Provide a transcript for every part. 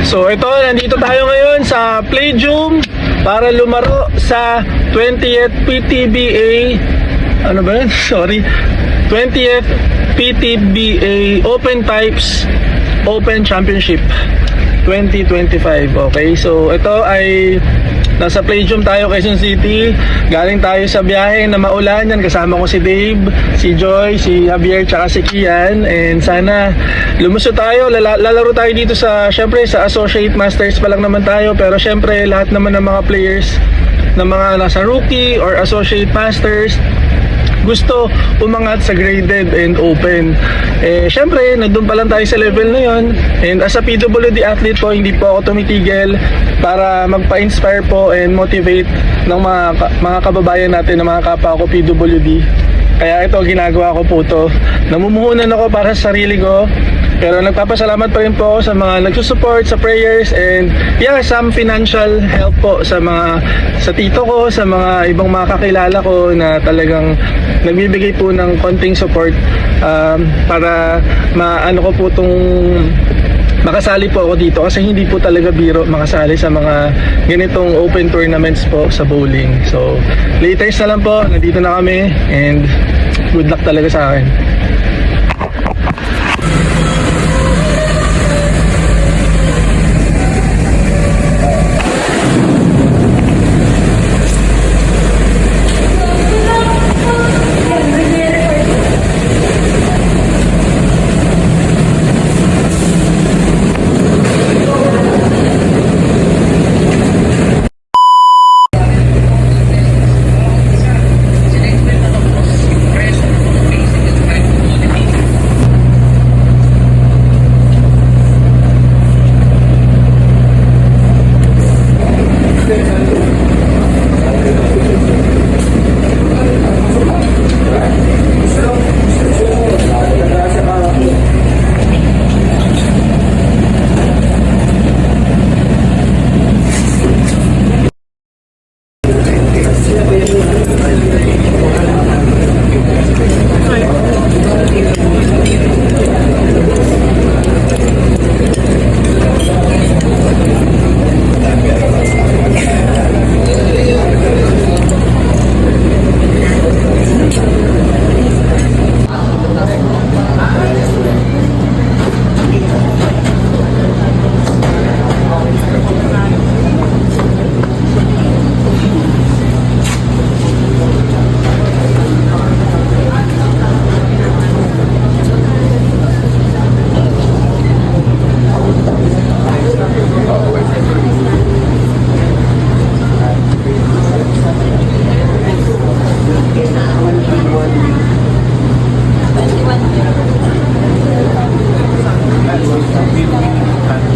So ito, nandito tayo ngayon sa Playdium para lumaro sa 20th PTBA, ano ba yun? Sorry, 20th PTBA Open Types Open Championship 2025. Okay, so ito ay nasa Playdium tayo, Quezon City. Galing tayo sa biyahe na maulan yan. Kasama ko si Dave, si Joy, si Javier, tsaka si Kian. And sana lumusot tayo. Lalaro tayo dito sa, syempre, sa Associate Masters pa lang naman tayo. Pero syempre, lahat naman ng mga players na mga nasa Rookie or Associate Masters gusto umangat sa graded and open. Syempre, nandun pa lang tayo sa level na yun. And as a PWD athlete po, hindi po ako tumitigil para magpa-inspire po and motivate ng mga kababayan natin, ng mga kapwa ko PWD. Kaya ito, ginagawa ko po ito. Namumuhunan ako para sa sarili ko. Pero nagpapasalamat pa rin po sa mga nagsusupport sa prayers and some financial help po sa tito ko, sa mga ibang mga kakilala ko na talagang nagbibigay po ng konting support para maano ko po makasali po ako dito kasi hindi po talaga biro makasali sa mga ganitong open tournaments po sa bowling. So later na lang po, nandito na kami and good luck talaga sa akin.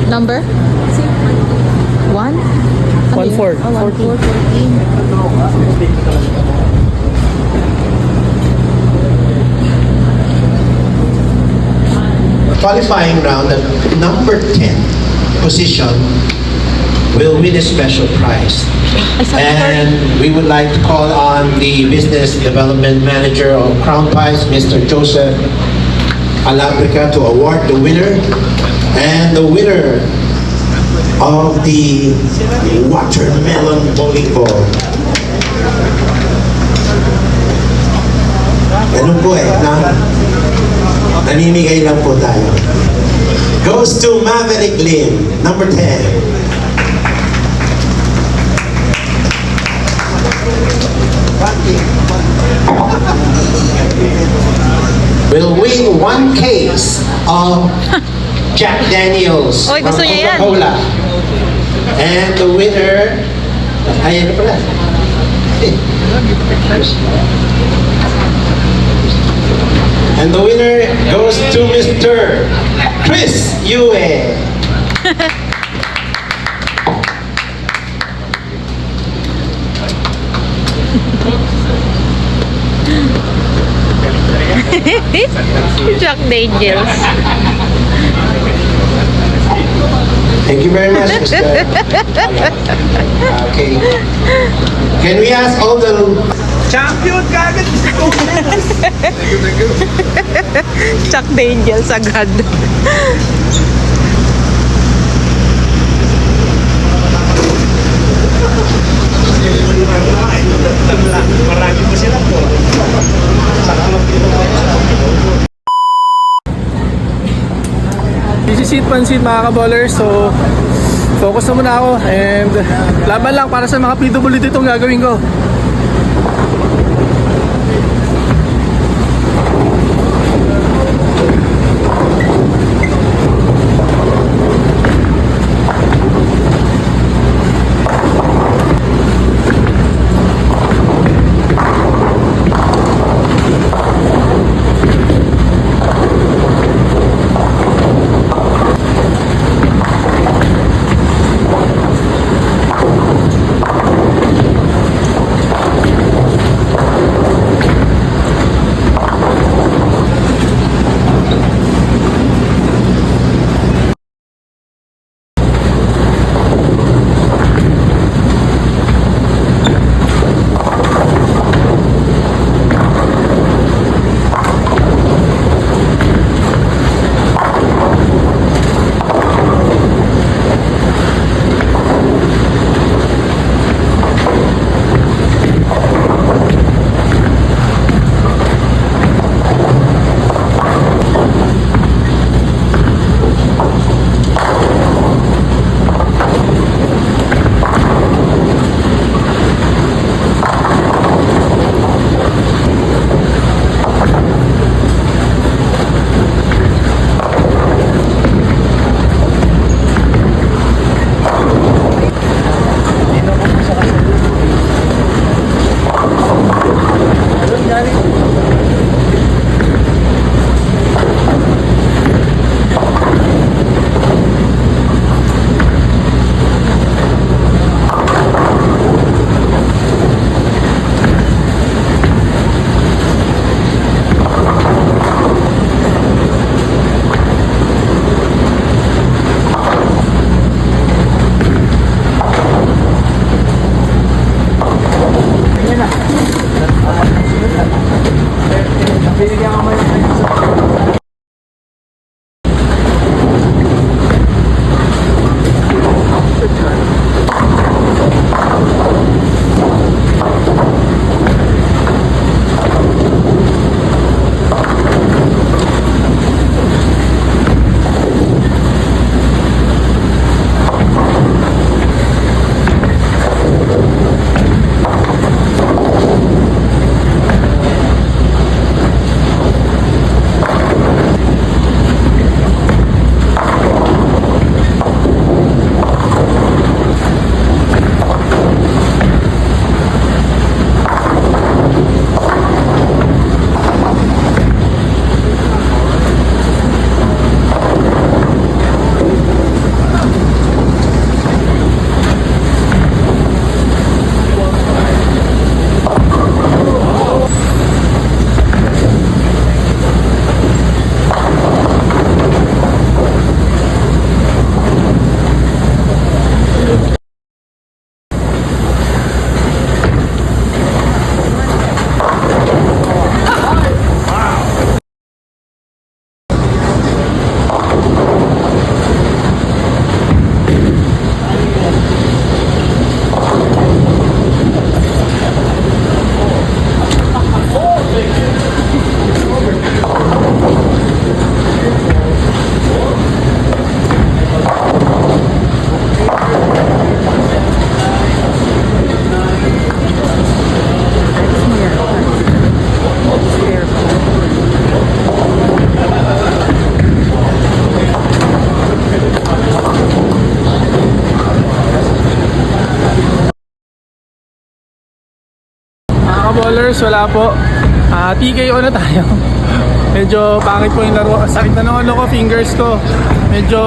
Number? 1? 1-4. 14. Qualifying round, the number 10 position will win a special prize. And we would like to call on the Business Development Manager of Crown Pies, Mr. Joseph Alabrica, to award the winner. And the winner of the watermelon bowling ball. Ganun po namimigay lang po tayo. Goes to Maverick Lim, number 10. Will win 1 case of Jack Daniels Oy, from gusto niya yan. Coca-Cola. And the winner, ayan na pala. And the winner goes to Mr. Chris Yue. Jack Daniels. Thank you very much, Mr. Okay. Can we ask all the Champion kagad! Jack Daniels agad. pansin mga kaballers. So, focus na muna ako and laban lang para sa mga PWD itong gagawin ko. Ballers, wala po. TKO na tayo. Medyo pangit po yung laro. Sakit na ng ulo ko, fingers ko. Medyo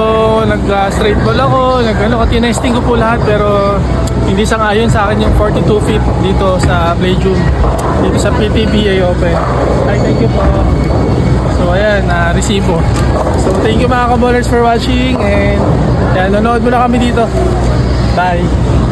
nag-straight ball ako. Tinesting ko po lahat pero hindi sang-ayon sa akin yung 42 feet dito sa Playroom. Dito sa PTBA Open. Ay, thank you po. So ayan, resibo. So thank you mga kaballers for watching and yan, nanonood muna kami dito. Bye!